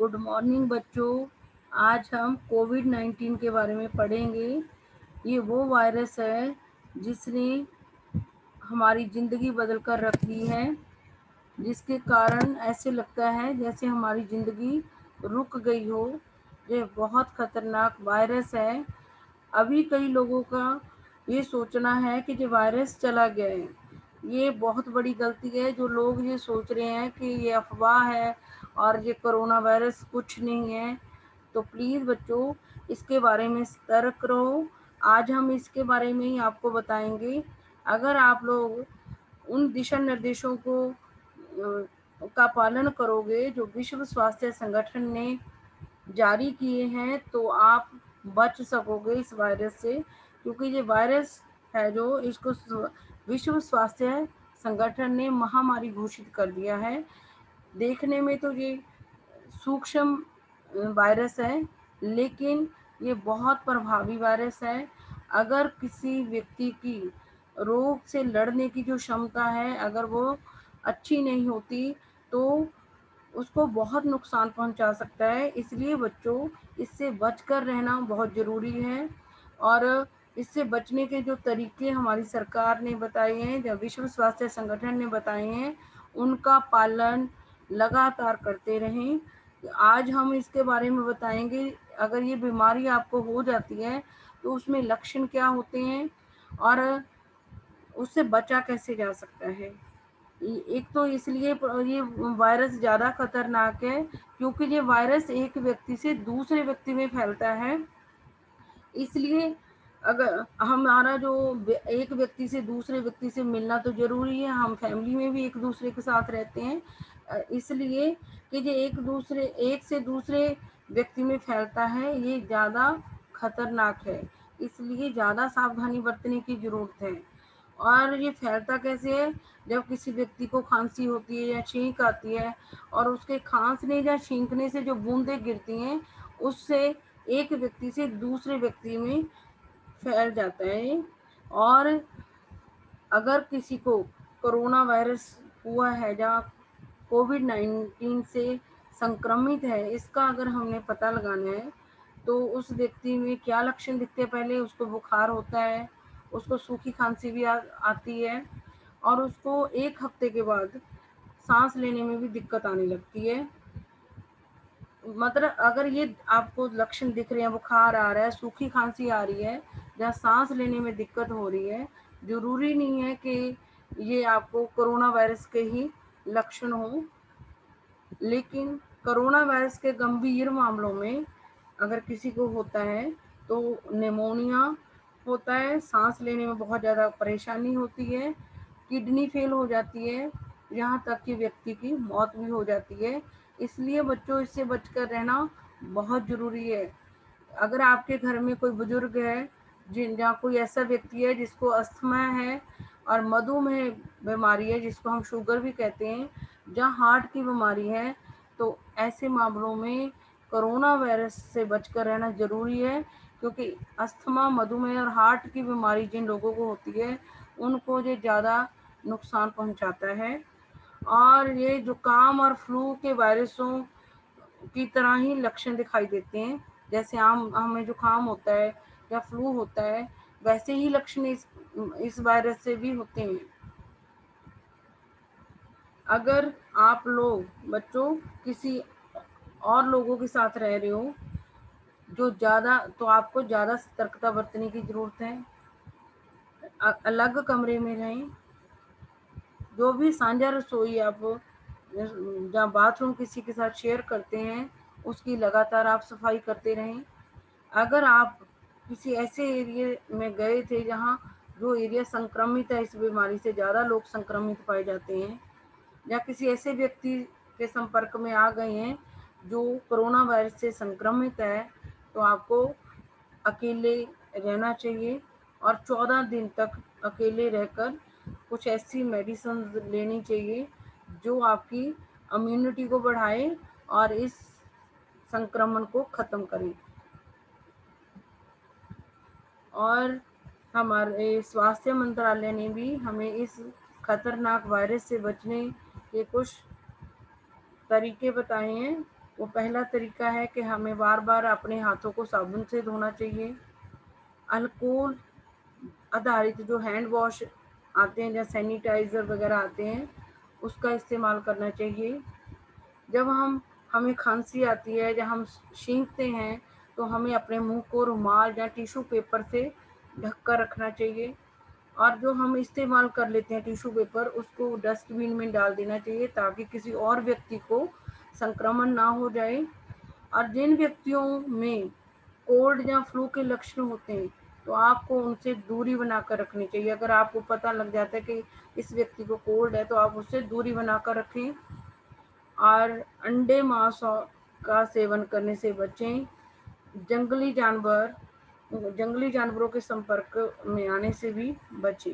Good morning बच्चों। आज हम कोविड-19 के बारे में पढ़ेंगे। ये वो वायरस है जिसने हमारी ज़िंदगी बदल कर रख दी है, जिसके कारण ऐसे लगता है जैसे हमारी ज़िंदगी रुक गई हो। ये बहुत खतरनाक वायरस है। अभी कई लोगों का ये सोचना है कि ये वायरस चला गया है। ये बहुत बड़ी गलती है जो लोग ये सोच रहे हैं कि ये अफवाह है और ये कोरोना वायरस कुछ नहीं है। तो प्लीज़ बच्चों, इसके बारे में सतर्क रहो। आज हम इसके बारे में ही आपको बताएंगे। अगर आप लोग उन दिशा निर्देशों को का पालन करोगे जो विश्व स्वास्थ्य संगठन ने जारी किए हैं, तो आप बच सकोगे इस वायरस से। क्योंकि ये वायरस है जो इसको विश्व स्वास्थ्य संगठन ने महामारी घोषित कर दिया है। देखने में तो ये सूक्ष्म वायरस है, लेकिन ये बहुत प्रभावी वायरस है। अगर किसी व्यक्ति की रोग से लड़ने की जो क्षमता है, अगर वो अच्छी नहीं होती, तो उसको बहुत नुकसान पहुंचा सकता है। इसलिए बच्चों, इससे बचकर रहना बहुत ज़रूरी है। और इससे बचने के जो तरीके हमारी सरकार ने बताए हैं, जो विश्व स्वास्थ्य संगठन ने बताए हैं, उनका पालन लगातार करते रहें। आज हम इसके बारे में बताएंगे। अगर ये बीमारी आपको हो जाती है तो उसमें लक्षण क्या होते हैं और उससे बचा कैसे जा सकता है। एक तो इसलिए ये वायरस ज़्यादा खतरनाक है क्योंकि ये वायरस एक व्यक्ति से दूसरे व्यक्ति में फैलता है। इसलिए अगर हमारा जो एक व्यक्ति से दूसरे व्यक्ति से मिलना तो ज़रूरी है, हम फैमिली में भी एक दूसरे के साथ रहते हैं, इसलिए कि ये एक से दूसरे व्यक्ति में फैलता है, ये ज़्यादा खतरनाक है। इसलिए ज़्यादा सावधानी बरतने की ज़रूरत है। और ये फैलता कैसे है? जब किसी व्यक्ति को खांसी होती है या छींक आती है और उसके खांसने या छींकने से जो बूंदें गिरती हैं, उससे एक व्यक्ति से दूसरे व्यक्ति में फैल जाता है। और अगर किसी को कोरोना वायरस हुआ है या कोविड-19 से संक्रमित है, इसका अगर हमने पता लगाना है तो उस व्यक्ति में क्या लक्षण दिखते हैं। पहले उसको बुखार होता है, उसको सूखी खांसी भी आती है और उसको 1 हफ्ते के बाद सांस लेने में भी दिक्कत आने लगती है। मतलब अगर ये आपको लक्षण दिख रहे हैं, बुखार आ रहा है, सूखी खांसी आ रही है या सांस लेने में दिक्कत हो रही है, जरूरी नहीं है कि ये आपको कोरोना वायरस के ही लक्षण हो। लेकिन कोरोना वायरस के गंभीर मामलों में अगर किसी को होता है तो निमोनिया होता है, सांस लेने में बहुत ज़्यादा परेशानी होती है, किडनी फेल हो जाती है, यहाँ तक कि व्यक्ति की मौत भी हो जाती है। इसलिए बच्चों, इससे बचकर रहना बहुत ज़रूरी है। अगर आपके घर में कोई बुजुर्ग है, जहाँ कोई ऐसा व्यक्ति है जिसको अस्थमा है और मधुमेह बीमारी है जिसको हम शुगर भी कहते हैं, जहाँ हार्ट की बीमारी है, तो ऐसे मामलों में कोरोना वायरस से बचकर रहना ज़रूरी है। क्योंकि अस्थमा, मधुमेह और हार्ट की बीमारी जिन लोगों को होती है, उनको ये ज़्यादा नुकसान पहुंचाता है। और ये जुकाम और फ्लू के वायरसों की तरह ही लक्षण दिखाई देते हैं। जैसे हमें जुकाम होता है या फ्लू होता है, वैसे ही लक्षण इस वायरस से भी होते हैं। अगर आप लोग बच्चों किसी और लोगों के साथ रह रहे हो तो आपको ज़्यादा सतर्कता बरतने की ज़रूरत है। अलग कमरे में रहें। जो भी साझा रसोई आप जहाँ बाथरूम किसी के साथ शेयर करते हैं, उसकी लगातार आप सफाई करते रहें। अगर आप किसी ऐसे एरिया में गए थे जहाँ जो एरिया संक्रमित है, इस बीमारी से ज़्यादा लोग संक्रमित पाए जाते हैं, या किसी ऐसे व्यक्ति के संपर्क में आ गए हैं जो कोरोना वायरस से संक्रमित है, तो आपको अकेले रहना चाहिए और 14 दिन तक अकेले रहकर कुछ ऐसी मेडिसिन लेनी चाहिए जो आपकी इम्यूनिटी को बढ़ाए और इस संक्रमण को ख़त्म करे। और हमारे स्वास्थ्य मंत्रालय ने भी हमें इस खतरनाक वायरस से बचने के कुछ तरीके बताए हैं। वो पहला तरीका है कि हमें बार बार अपने हाथों को साबुन से धोना चाहिए। अल्कोहल आधारित जो हैंड वॉश आते हैं या सैनिटाइज़र वगैरह आते हैं, उसका इस्तेमाल करना चाहिए। जब हमें खांसी आती है या हम छींकते हैं, तो हमें अपने मुंह को रुमाल या टिश्यू पेपर से ढक कर रखना चाहिए। और जो हम इस्तेमाल कर लेते हैं टिश्यू पेपर, उसको डस्टबिन में डाल देना चाहिए ताकि किसी और व्यक्ति को संक्रमण ना हो जाए। और जिन व्यक्तियों में कोल्ड या फ्लू के लक्षण होते हैं, तो आपको उनसे दूरी बनाकर रखनी चाहिए। अगर आपको पता लग जाता है कि इस व्यक्ति को कोल्ड है, तो आप उससे दूरी बनाकर रखें। और अंडे मांस का सेवन करने से बचें। जंगली जानवर जंगली जानवरों के संपर्क में आने से भी बचें।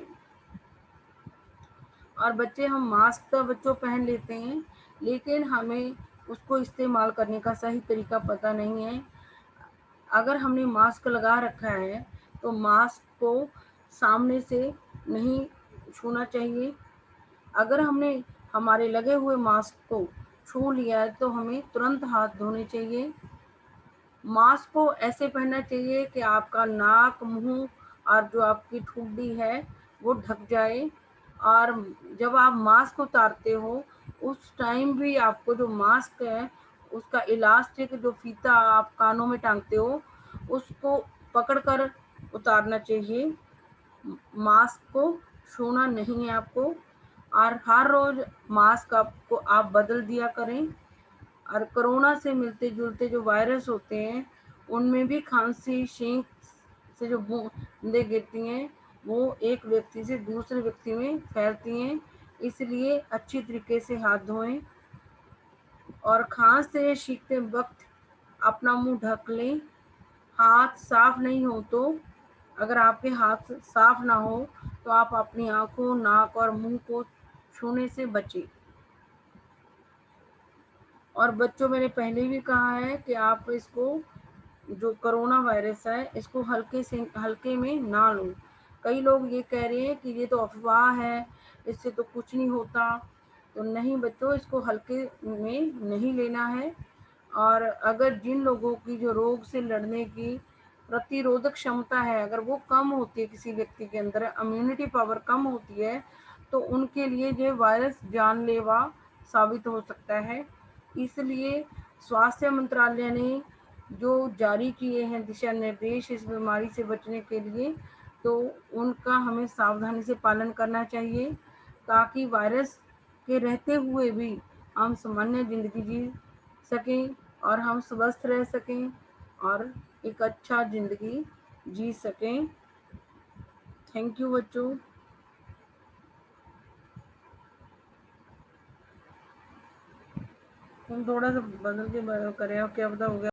और बच्चे, हम मास्क तो बच्चों पहन लेते हैं, लेकिन हमें उसको इस्तेमाल करने का सही तरीका पता नहीं है। अगर हमने मास्क लगा रखा है, तो मास्क को सामने से नहीं छूना चाहिए। अगर हमने हमारे लगे हुए मास्क को छू लिया है, तो हमें तुरंत हाथ धोने चाहिए। मास्क को ऐसे पहनना चाहिए कि आपका नाक, मुंह और जो आपकी ठुड्डी है वो ढक जाए। और जब आप मास्क उतारते हो, उस टाइम भी आपको जो मास्क है, उसका इलास्टिक जो फीता आप कानों में टांगते हो, उसको पकड़कर उतारना चाहिए। मास्क को छूना नहीं है आपको। और हर रोज मास्क आपको आप बदल दिया करें। और कोरोना से मिलते जुलते जो वायरस होते हैं, उनमें भी खांसी, छींक से जो बूंदें गिरती हैं, वो एक व्यक्ति से दूसरे व्यक्ति में फैलती हैं। इसलिए अच्छी तरीके से हाथ धोएं। और खांसते छींकते वक्त अपना मुंह ढक लें। हाथ साफ नहीं हो तो, अगर आपके हाथ साफ ना हो, तो आप अपनी आंखों, नाक और मुंह को छूने से बचें। और बच्चों, मैंने पहले भी कहा है कि आप इसको, जो कोरोना वायरस है, इसको हल्के में ना लो। कई लोग ये कह रहे हैं कि ये तो अफवाह है, इससे तो कुछ नहीं होता। तो नहीं बच्चों, इसको हल्के में नहीं लेना है। और अगर जिन लोगों की जो रोग से लड़ने की प्रतिरोधक क्षमता है, अगर वो कम होती है, किसी व्यक्ति के अंदर इम्यूनिटी पावर कम होती है, तो उनके लिए ये वायरस जानलेवा साबित हो सकता है। इसलिए स्वास्थ्य मंत्रालय ने जो जारी किए हैं दिशा निर्देश इस बीमारी से बचने के लिए, तो उनका हमें सावधानी से पालन करना चाहिए, ताकि वायरस के रहते हुए भी हम सामान्य जिंदगी जी सकें और हम स्वस्थ रह सकें और एक अच्छा जिंदगी जी सकें। थैंक यू बच्चों। हम थोड़ा सा बदल के करें, और क्या पता हो गया।